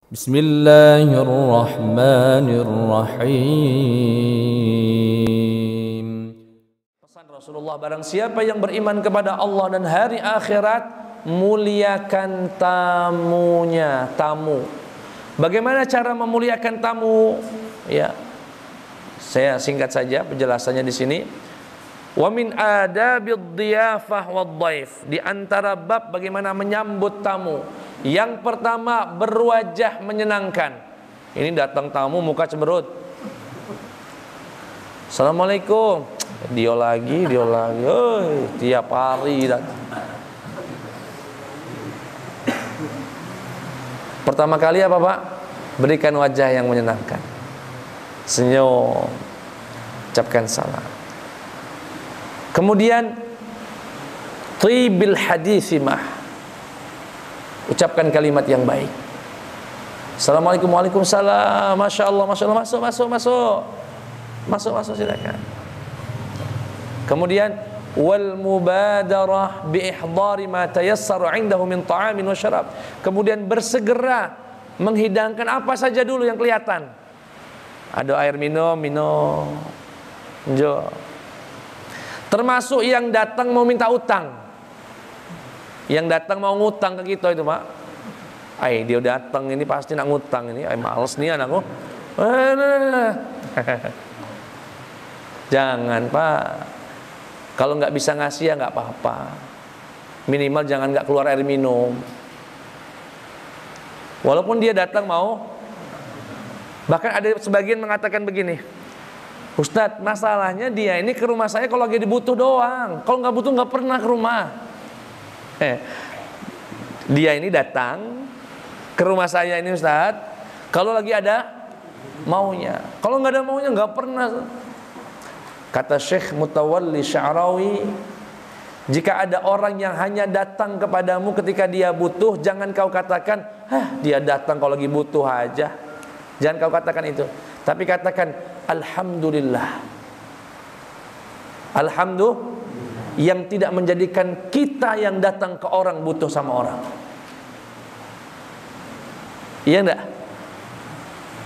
Bismillahirrahmanirrahim. Pesan Rasulullah, barang siapa yang beriman kepada Allah dan hari akhirat, muliakan tamunya. Tamu. Bagaimana cara memuliakan tamu? Ya, saya singkat saja penjelasannya di sini. Wa min adabid dhiyafah wad dhaif. Di antara bab bagaimana menyambut tamu. Yang pertama, berwajah menyenangkan. Ini datang tamu muka cemberut. Assalamualaikum. Dia lagi. Tiap hari datang. Pertama kali apa, Pak? Berikan wajah yang menyenangkan. Senyum. Ucapkan salam. Kemudian tibil hadisimah. Ucapkan kalimat yang baik. Assalamualaikum, waalaikumsalam. Masya Allah, masuk, silakan. Kemudian wal mubadarah bi ihdari ma tayassaru 'indahu min ta'amin wa syarab. Kemudian bersegera menghidangkan apa saja dulu yang kelihatan. Ada air minum. Jo. Termasuk yang datang mau minta utang. Yang datang mau ngutang ke kita itu, Pak. Dia datang ini pasti nak ngutang ini. Males nih anakku. Jangan, Pak. Kalau nggak bisa ngasih ya nggak apa-apa. Minimal jangan nggak keluar air minum. Walaupun dia datang mau. Bahkan ada sebagian mengatakan begini, Ustadz, masalahnya dia ini ke rumah saya kalau lagi dibutuh doang. Kalau nggak butuh nggak pernah ke rumah. Dia ini datang ke rumah saya ini, Ustadz, kalau lagi ada maunya. Kalau nggak ada maunya nggak pernah. Kata Syekh Mutawalli Sya'rawi, jika ada orang yang hanya datang kepadamu ketika dia butuh, jangan kau katakan, dia datang kalau lagi butuh aja. Jangan kau katakan itu. Tapi katakan, Alhamdulillah. Alhamdulillah yang tidak menjadikan kita yang datang ke orang butuh sama orang. Iya enggak?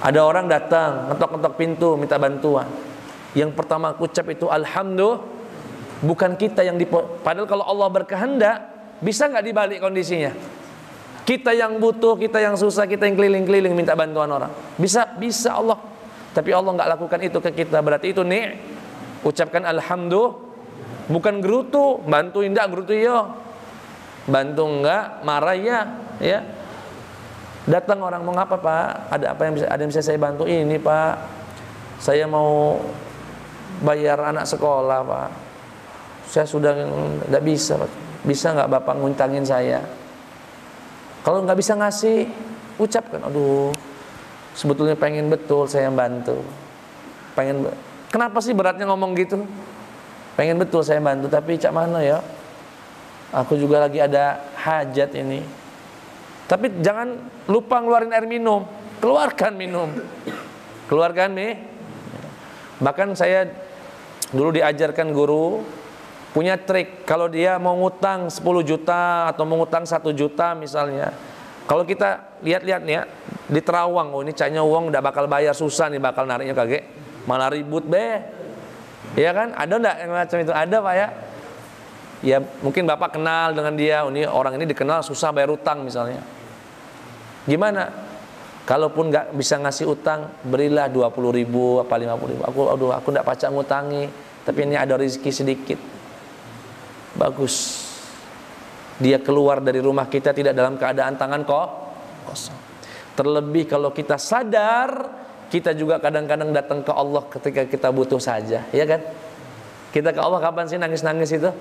Ada orang datang, ngetok-ngetok pintu, minta bantuan. Yang pertama aku ucap itu Alhamdulillah. Bukan kita yang padahal kalau Allah berkehendak, bisa nggak dibalik kondisinya? Kita yang butuh, kita yang susah, kita yang keliling-keliling minta bantuan orang. Bisa Allah. Tapi Allah nggak lakukan itu ke kita. Berarti itu nih, ucapkan Alhamdulillah. Bukan gerutu, bantu indah gerutu yo. Bantu enggak, marah ya. Datang orang, mau ngapa, Pak? Ada yang bisa saya bantu? Ini, Pak. Saya mau bayar anak sekolah, Pak. Saya sudah enggak bisa, Pak. Bisa enggak Bapak nguntangin saya? Kalau enggak bisa ngasih, ucapkan, aduh, sebetulnya pengen betul saya bantu. Kenapa sih beratnya ngomong gitu? Pengen betul saya bantu, tapi cak mana ya? Aku juga lagi ada hajat ini. Tapi jangan lupa ngeluarin air minum. Keluarkan minum. Keluarkan nih. Bahkan saya dulu diajarkan guru punya trik. Kalau dia mau ngutang 10 juta atau mau ngutang 1 juta misalnya. Kalau kita lihat-lihat nih ya, di terawang, ini caknya uang udah bakal bayar, susah nih bakal nariknya kagak. Malah ribut be. Iya kan? Ada enggak yang macam itu? Ada, Pak ya? Ya mungkin Bapak kenal dengan dia, orang ini dikenal susah bayar utang misalnya. Gimana? Kalaupun nggak bisa ngasih utang, berilah 20.000 apa 50.000. Aku enggak pacak ngutangi, tapi ini ada rezeki sedikit. Bagus. Dia keluar dari rumah kita tidak dalam keadaan tangan kosong. Terlebih kalau kita sadar, kita juga kadang-kadang datang ke Allah ketika kita butuh saja, ya kan? Kita ke Allah kapan sih nangis-nangis itu?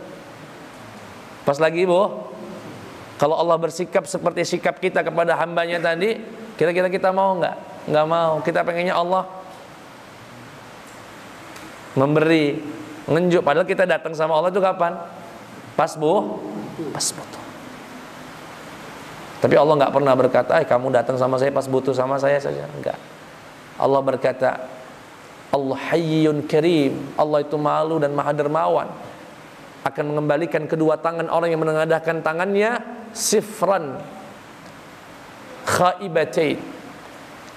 Pas lagi, Bu. Kalau Allah bersikap seperti sikap kita kepada hambanya tadi, kira-kira kita mau nggak? Nggak mau. Kita pengennya Allah memberi, ngenjuk. Padahal kita datang sama Allah itu kapan? Pas butuh. Tapi Allah nggak pernah berkata, kamu datang sama saya pas butuh sama saya saja. Enggak. Allah berkata, Allah Hayyun Karim. Allah itu malu dan maha dermawan. Akan mengembalikan kedua tangan orang yang menengadahkan tangannya sifran khaibatain,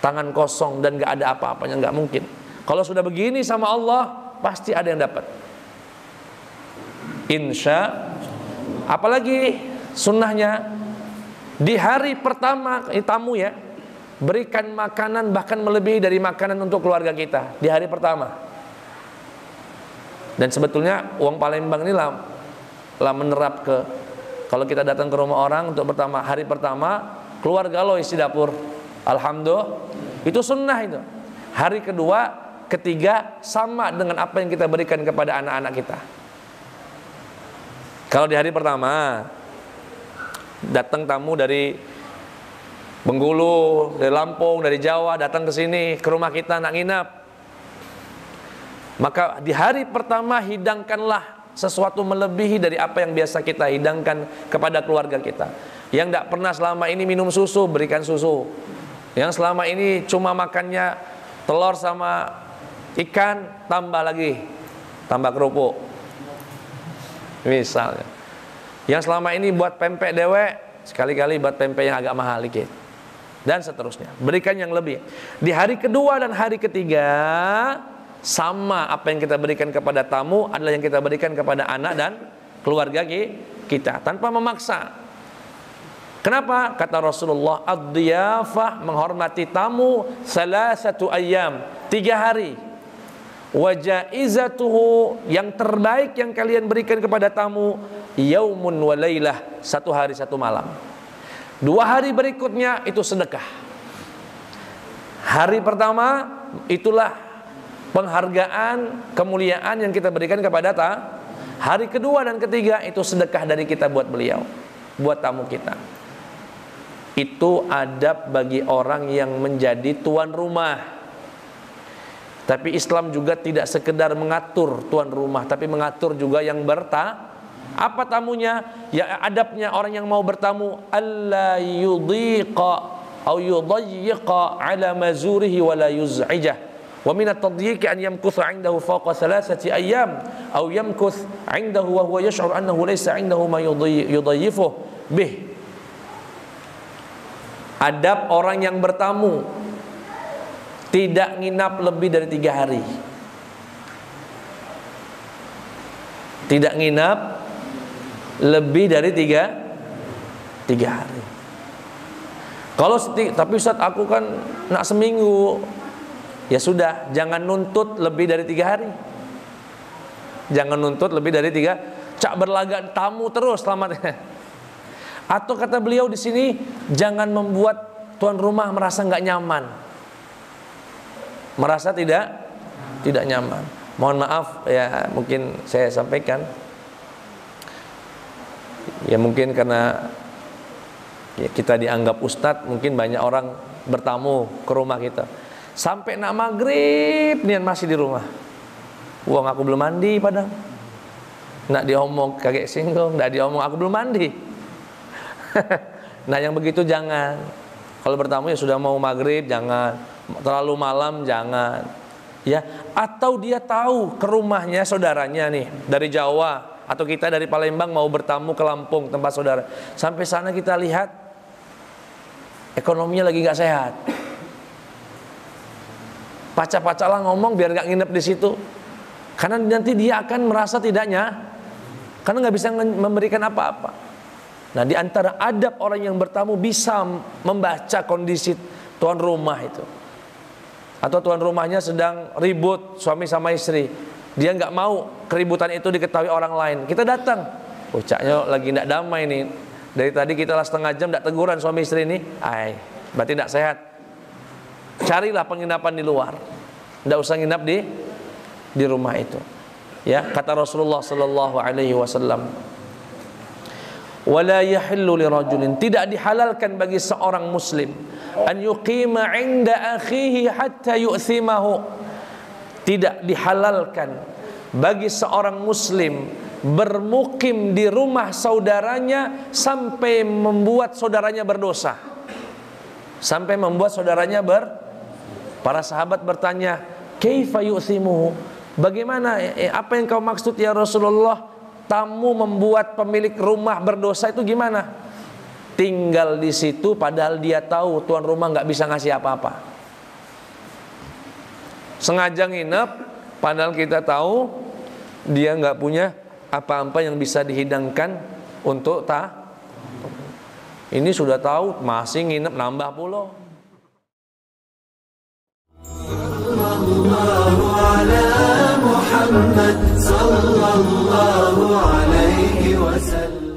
tangan kosong dan nggak ada apa-apanya, nggak mungkin. Kalau sudah begini sama Allah, pasti ada yang dapat. Insya. Apalagi sunnahnya di hari pertama tamu ya, berikan makanan bahkan melebihi dari makanan untuk keluarga kita di hari pertama. Dan sebetulnya uang Palembang ini lah menerap ke, kalau kita datang ke rumah orang untuk hari pertama keluarga lo isi dapur, alhamdulillah, itu sunnah itu. Hari kedua, ketiga sama dengan apa yang kita berikan kepada anak-anak kita. Kalau di hari pertama datang tamu dari Bengkulu, dari Lampung, dari Jawa, datang ke sini ke rumah kita nak nginap, maka di hari pertama hidangkanlah sesuatu melebihi dari apa yang biasa kita hidangkan kepada keluarga kita. Yang tidak pernah selama ini minum susu, berikan susu. Yang selama ini cuma makannya telur sama ikan, tambah lagi, tambah kerupuk misalnya. Yang selama ini buat pempek dewek, sekali-kali buat pempek yang agak mahal dikit, dan seterusnya. Berikan yang lebih. Di hari kedua dan hari ketiga sama, apa yang kita berikan kepada tamu adalah yang kita berikan kepada anak dan keluarga kita, tanpa memaksa. Kenapa? Kata Rasulullah, ad-diyafah, menghormati tamu, salasatu ayyam, 3 hari. Wa jaizatuhu, yang terbaik yang kalian berikan kepada tamu, yaumun wa lailah, 1 hari 1 malam. 2 hari berikutnya itu sedekah. Hari pertama itulah penghargaan, kemuliaan yang kita berikan kepada hari kedua dan ketiga itu sedekah dari kita buat beliau, buat tamu kita. Itu adab bagi orang yang menjadi tuan rumah. Tapi Islam juga tidak sekedar mengatur tuan rumah, tapi mengatur juga yang apa tamunya? Ya, adabnya orang yang mau bertamu, alla yudhiqa au yudayyiqa ala mazurihi wa la yuz'ijah. Wa min at-tadyiqi an yamkutha 'indahu fawqa 3 ayyam aw yamkuth 'indahu wa huwa yash'ur annahu laysa 'indahu ma yudayyifuhu bih. Adab orang yang bertamu, tidak nginap lebih dari 3 hari. Tidak nginap lebih dari 3 hari. Kalau tapi Ustaz, aku kan nak seminggu. Ya sudah, jangan nuntut lebih dari 3 hari. Jangan nuntut lebih dari 3. Cak berlagak tamu terus selamatnya. Atau kata beliau di sini, jangan membuat tuan rumah merasa nggak nyaman, merasa tidak nyaman. Mohon maaf ya, mungkin saya sampaikan ya, mungkin karena ya kita dianggap ustadz, mungkin banyak orang bertamu ke rumah kita sampai nak maghrib nian masih di rumah. Uang aku belum mandi padahal. Nak diomong kaget singgung, nak diomong aku belum mandi. Nah yang begitu jangan. Kalau bertamu ya sudah mau maghrib jangan, terlalu malam jangan. Ya, atau dia tahu ke rumahnya saudaranya nih dari Jawa, atau kita dari Palembang mau bertamu ke Lampung tempat saudara. Sampai sana kita lihat ekonominya lagi nggak sehat. Pacak-pacak lah ngomong biar nggak nginep di situ. Karena nanti dia akan merasa tidaknya, karena nggak bisa memberikan apa-apa. Nah, di antara adab orang yang bertamu bisa membaca kondisi tuan rumah itu. Atau tuan rumahnya sedang ribut suami sama istri, dia nggak mau keributan itu diketahui orang lain. Kita datang, caknya lagi nggak damai nih. Dari tadi kita lah setengah jam nggak teguran suami istri ini, berarti nggak sehat. Carilah penginapan di luar, nggak usah nginap di rumah itu. Ya, kata Rasulullah Sallallahu Alaihi Wasallam, wala yahillu lirajulin, tidak dihalalkan bagi seorang muslim an yuqima 'inda akhihi hatta yu'thimahu, tidak dihalalkan bagi seorang muslim bermukim di rumah saudaranya sampai membuat saudaranya berdosa, sampai membuat saudaranya para sahabat bertanya, kaifa yu'thimuhu, bagaimana, apa yang kau maksud ya Rasulullah, tamu membuat pemilik rumah berdosa itu gimana? Tinggal di situ padahal dia tahu tuan rumah nggak bisa ngasih apa-apa. sengaja nginep, padahal kita tahu dia nggak punya apa-apa yang bisa dihidangkan untuk ini sudah tahu masih nginep nambah pulau. Sallallahu ala Muhammad sallallahu alaihi wasallam.